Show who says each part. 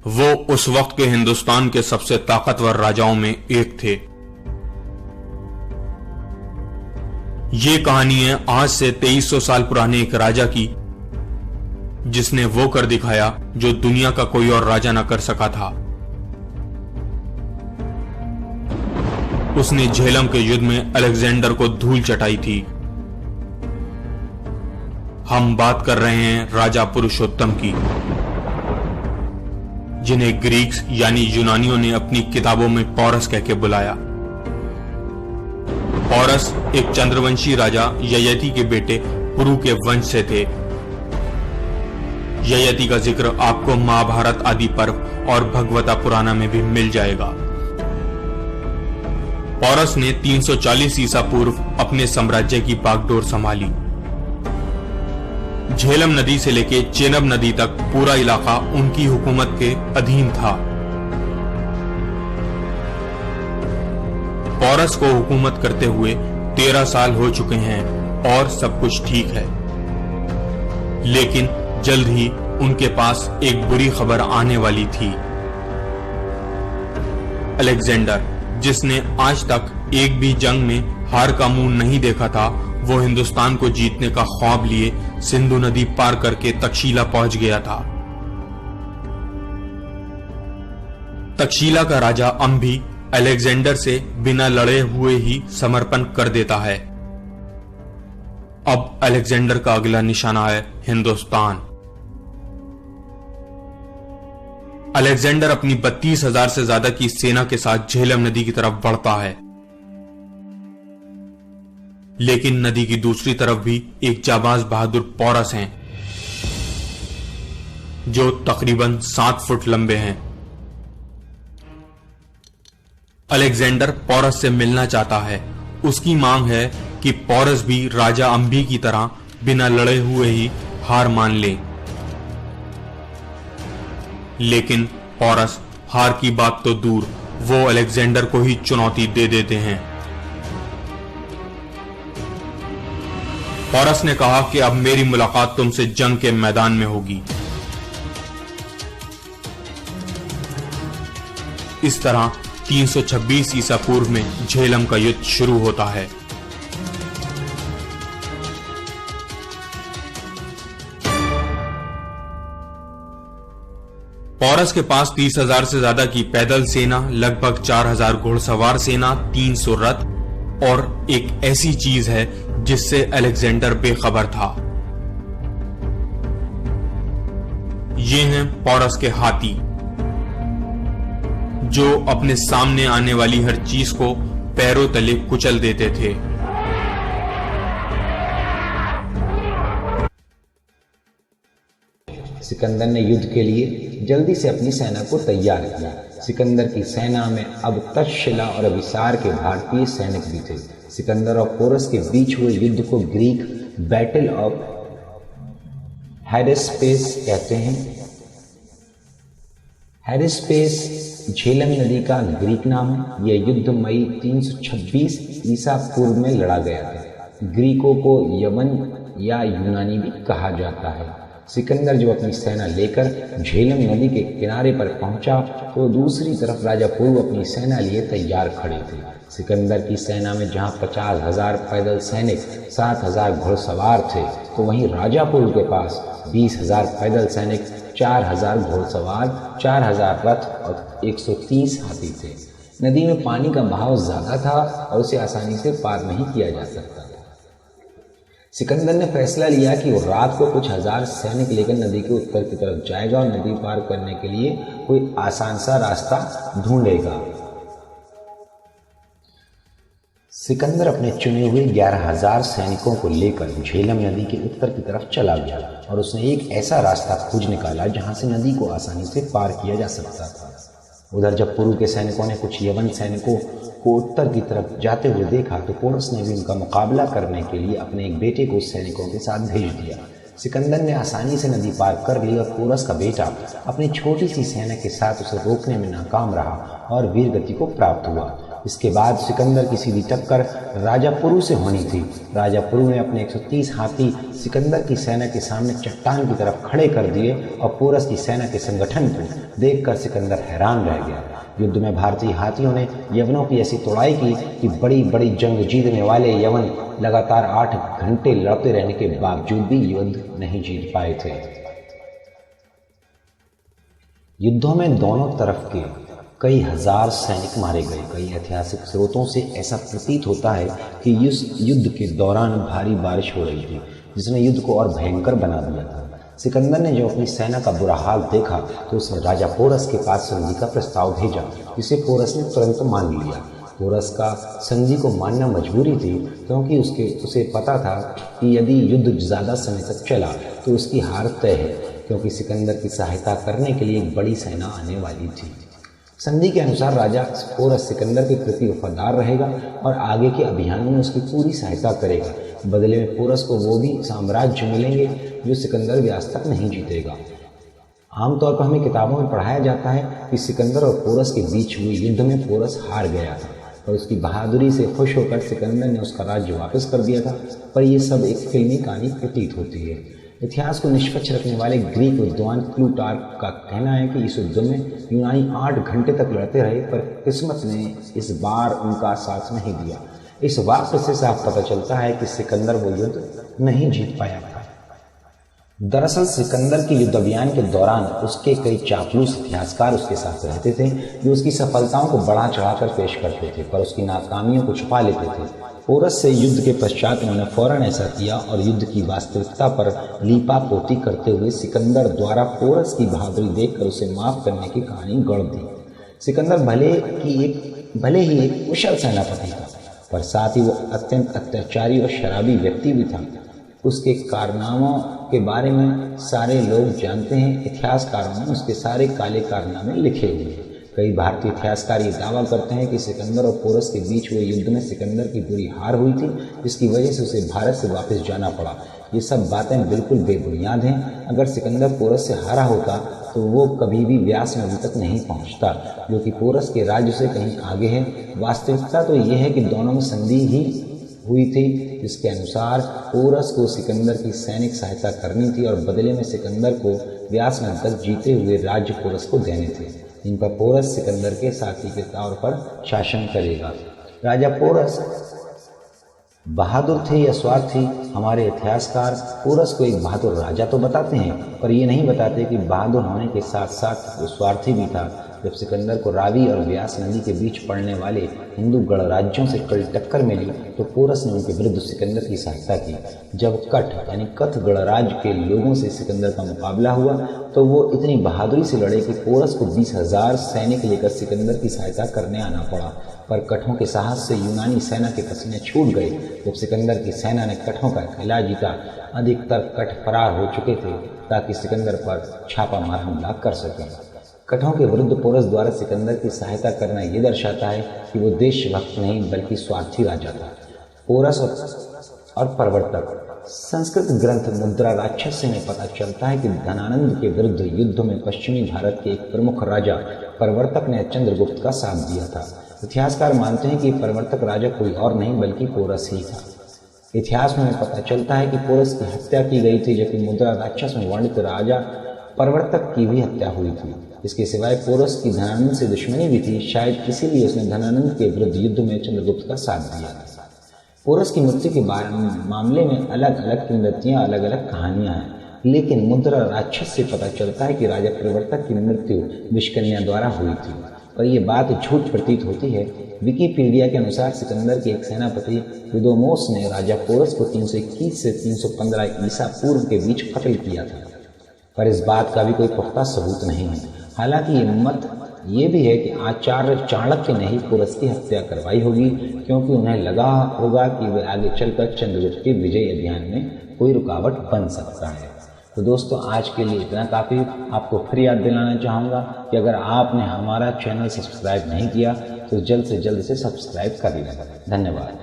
Speaker 1: वो उस वक्त के हिंदुस्तान के सबसे ताकतवर राजाओं में एक थे। ये कहानी है आज से 2300 साल पुराने एक राजा की, जिसने वो कर दिखाया जो दुनिया का कोई और राजा न कर सका था। उसने झेलम के युद्ध में अलेक्जेंडर को धूल चटाई थी। हम बात कर रहे हैं राजा पुरुषोत्तम की, जिन्हें ग्रीक्स यानी यूनानियों ने अपनी किताबों में पौरस कह के बुलाया। पौरस एक चंद्रवंशी राजा ययति के बेटे पुरु के वंश से थे। ययति का जिक्र आपको महाभारत आदि पर्व और भगवता पुराना में भी मिल जाएगा। पौरस ने 340 ईसा पूर्व अपने साम्राज्य की बागडोर संभाली। झेलम नदी से लेके चेनाब नदी तक पूरा इलाका उनकी हुकूमत के अधीन था। पौरस को हुकूमत करते हुए 13 साल हो चुके हैं और सब कुछ ठीक है, लेकिन जल्द ही उनके पास एक बुरी खबर आने वाली थी। अलेक्जेंडर, जिसने आज तक एक भी जंग में हार का मुंह नहीं देखा था, वो हिंदुस्तान को जीतने का ख्वाब लिए सिंधु नदी पार करके तक्षशिला पहुंच गया था। तक्षशिला का राजा अंभी अलेक्जेंडर से बिना लड़े हुए ही समर्पण कर देता है। अब अलेक्जेंडर का अगला निशाना है हिंदुस्तान। अलेक्जेंडर अपनी 32,000 से ज्यादा की सेना के साथ झेलम नदी की तरफ बढ़ता है, लेकिन नदी की दूसरी तरफ भी एक जाबाज बहादुर पौरस हैं, जो तकरीबन 7 फुट लंबे हैं। अलेक्जेंडर पौरस से मिलना चाहता है। उसकी मांग है कि पौरस भी राजा अंभी की तरह बिना लड़े हुए ही हार मान ले, लेकिन पौरस हार की बात तो दूर, वो अलेक्जेंडर को ही चुनौती दे देते हैं। पौरस ने कहा कि अब मेरी मुलाकात तुमसे जंग के मैदान में होगी। इस तरह 326 ईसा पूर्व में झेलम का युद्ध शुरू होता है। पौरस के पास 30,000 से ज्यादा की पैदल सेना, लगभग 4,000 घुड़सवार सेना, 300 रथ और एक ऐसी चीज है जिससे अलेक्जेंडर बेखबर था। ये हैं पौरस के हाथी, जो अपने सामने आने वाली हर चीज को पैरों तले कुचल देते थे।
Speaker 2: सिकंदर ने युद्ध के लिए जल्दी से अपनी सेना को तैयार किया। सिकंदर की सेना में अब तक्षशिला और अभिसार के भारतीय सैनिक भी थे। सिकंदर और पोरस के बीच हुए युद्ध को ग्रीक बैटल ऑफ हेडेस्पेस कहते हैं। हेडेस्पेस झेलम नदी का ग्रीक नाम है। यह युद्ध मई 326 ईसा पूर्व में लड़ा गया था। ग्रीकों को यवन या यूनानी भी कहा जाता है। सिकंदर जब अपनी सेना लेकर झेलम नदी के किनारे पर पहुंचा तो दूसरी तरफ राजा पुरु अपनी सेना लिए तैयार खड़े थे। सिकंदर की सेना में जहां 50,000 पैदल सैनिक, 7,000 घुड़सवार थे, तो वहीं राजा पुरु के पास 20,000 पैदल सैनिक, 4,000 घुड़सवार, 4,000 रथ और 130 हाथी थे। नदी में पानी का बहाव ज्यादा था और उसे आसानी से पार नहीं किया जा सकता। सिकंदर ने फैसला लिया कि वो रात को कुछ हजार सैनिक लेकर नदी के उत्तर की तरफ जाएगा और नदी पार करने के लिए कोई आसान सा रास्ता ढूंढेगा। सिकंदर अपने चुने हुए 11,000 सैनिकों को लेकर झेलम नदी के उत्तर की तरफ चला गया और उसने एक ऐसा रास्ता खोज निकाला जहां से नदी को आसानी से पार किया जा सकता था। उधर जब पुरु के सैनिकों ने कुछ यवन सैनिकों को उत्तर की तरफ जाते हुए देखा तो पोरस ने भी उनका मुकाबला करने के लिए अपने एक बेटे को सैनिकों के साथ भेज दिया। सिकंदर ने आसानी से नदी पार कर ली और पोरस का बेटा अपनी छोटी सी सेना के साथ उसे रोकने में नाकाम रहा और वीर गति को प्राप्त हुआ। इसके बाद सिकंदर की सीधी टक्कर राजा पुरु से होनी थी। राजा पुरु ने अपने 130 हाथी सिकंदर की सेना के सामने चट्टान की तरफ खड़े कर दिए और पोरस की सेना के संगठन को देखकर सिकंदर हैरान रह गया। युद्ध में भारतीय हाथियों ने यवनों की ऐसी तोड़ाई की कि बड़ी बड़ी जंग जीतने वाले यवन लगातार 8 घंटे लड़ते रहने के बावजूद भी युद्ध नहीं जीत पाए थे। युद्धों में दोनों तरफ के कई हजार सैनिक मारे गए। कई ऐतिहासिक स्रोतों से ऐसा प्रतीत होता है कि इस युद्ध के दौरान भारी बारिश हो रही थी, जिसने युद्ध को और भयंकर बना दिया था। सिकंदर ने जब अपनी सेना का बुरा हाल देखा तो उसने राजा पोरस के पास संधि का प्रस्ताव भेजा, जिसे पोरस ने तुरंत मान लिया। पोरस का संधि को मानना मजबूरी थी, क्योंकि उसे पता था कि यदि युद्ध ज़्यादा समय तक चला तो उसकी हार तय है, क्योंकि सिकंदर की सहायता करने के लिए एक बड़ी सेना आने वाली थी। संधि के अनुसार राजा पोरस सिकंदर के प्रति वफादार रहेगा और आगे के अभियानों में उसकी पूरी सहायता करेगा। बदले में पोरस को वो भी साम्राज्य मिलेंगे जो सिकंदर व्यास तक नहीं जीतेगा। आमतौर पर हमें किताबों में पढ़ाया जाता है कि सिकंदर और पोरस के बीच हुए युद्ध में पोरस हार गया था और उसकी बहादुरी से खुश होकर सिकंदर ने उसका राज्य वापस कर दिया था, पर यह सब एक फिल्मी कहानी प्रतीत होती है। इतिहास को निष्पक्ष रखने वाले ग्रीक विद्वान प्लूटार्क का कहना है कि इस युद्ध में यूनानी 8 घंटे तक लड़ते रहे, पर किस्मत ने इस बार उनका साथ नहीं दिया। इस वाक्य से साफ पता चलता है कि सिकंदर वो युद्ध नहीं जीत पाया था। दरअसल सिकंदर के युद्ध अभियान के दौरान उसके कई चापलूस इतिहासकार उसके साथ रहते थे, जो उसकी सफलताओं को बढ़ा चढ़ाकर पेश करते थे, पर उसकी नाकामियों को छुपा लेते थे। पोरस से युद्ध के पश्चात उन्होंने फौरन ऐसा किया और युद्ध की वास्तविकता पर लीपापोती करते हुए सिकंदर द्वारा पोरस की बहादुरी देखकर उसे माफ करने की कहानी गढ़ दी। सिकंदर भले ही एक कुशल सेनापति था, पर साथ ही वो अत्यंत अत्याचारी और शराबी व्यक्ति भी था। उसके कारनामों के बारे में सारे लोग जानते हैं। इतिहासकारों ने उसके सारे काले कारनामे लिखे हुए हैं। कई भारतीय इतिहासकार ये दावा करते हैं कि सिकंदर और पोरस के बीच हुए युद्ध में सिकंदर की बुरी हार हुई थी, जिसकी वजह से उसे भारत से वापस जाना पड़ा। ये सब बातें बिल्कुल बेबुनियाद हैं। अगर सिकंदर पोरस से हारा होता तो वो कभी भी व्यास नदी तक नहीं पहुंचता, जो कि पोरस के राज्य से कहीं आगे है। वास्तविकता तो ये है कि दोनों में संधि ही हुई थी, जिसके अनुसार पोरस को सिकंदर की सैनिक सहायता करनी थी और बदले में सिकंदर को व्यास नदी तक जीते हुए राज्य पोरस को देने थे, इन पर पोरस सिकंदर के साथी के तौर पर शासन करेगा। राजा पोरस बहादुर थे या स्वार्थी? हमारे इतिहासकार पोरस को एक बहादुर राजा तो बताते हैं, पर ये नहीं बताते कि बहादुर होने के साथ साथ वो स्वार्थी भी था। जब सिकंदर को रावी और व्यास नदी के बीच पड़ने वाले हिंदू गणराज्यों से कड़ी टक्कर मिली तो पोरस ने उनके विरुद्ध सिकंदर की सहायता की। जब कथ गणराज्य के लोगों से सिकंदर का मुकाबला हुआ तो वो इतनी बहादुरी से लड़े कि पोरस को 20,000 सैनिक लेकर सिकंदर की सहायता करने आना पड़ा। पर कठों के साहस से यूनानी सेना के पसीने छूट गए। जब सिकंदर की सेना ने कठों का किला जीता, अधिकतर कठ फरार हो चुके थे ताकि सिकंदर पर छापामार हमला कर सकें। कठों के विरुद्ध पोरस द्वारा सिकंदर की सहायता करना ये दर्शाता है कि वो देशभक्त नहीं बल्कि स्वार्थी राजा था। पोरस और प्रवर्तक। संस्कृत ग्रंथ मुद्रा राक्षस से में पता चलता है कि धनानंद के विरुद्ध युद्ध में पश्चिमी भारत के एक प्रमुख राजा प्रवर्तक ने चंद्रगुप्त का साथ दिया था। इतिहासकार मानते हैं कि प्रवर्तक राजा कोई और नहीं बल्कि पोरस ही था। इतिहास में पता चलता है कि पोरस की हत्या की गई थी, जबकि मुद्रा राक्षस में वर्णित राजा प्रवर्तक की भी हत्या हुई थी। इसके सिवाय पोरस की धनानंद से दुश्मनी भी थी, शायद इसीलिए उसने धनानंद के विरुद्ध युद्ध में चंद्रगुप्त का साथ दिया था। पोरस की मृत्यु के मामले में अलग अलग किंवदंतियां, अलग अलग कहानियां हैं, लेकिन मुद्रा राक्षस से पता चलता है कि राजा प्रवर्तक की मृत्यु विषकन्या द्वारा हुई थी, पर यह बात झूठ प्रतीत होती है। विकिपीडिया के अनुसार सिकंदर के एक सेनापति युदोमोस ने राजा पोरस को 321 से 315 ईसा पूर्व के बीच कत्ल किया था, पर इस बात का भी कोई पुख्ता सबूत नहीं है। हालांकि ये मत ये भी है कि आचार्य चाणक्य ने ही पोरस की हत्या करवाई होगी, क्योंकि उन्हें लगा होगा कि वे आगे चलकर चंद्रगुप्त के विजय अभियान में कोई रुकावट बन सकता है। तो दोस्तों, आज के लिए इतना काफ़ी। आपको फिर याद दिलाना चाहूँगा कि अगर आपने हमारा चैनल सब्सक्राइब नहीं किया तो जल्द से जल्द इसे सब्सक्राइब कर लें। धन्यवाद।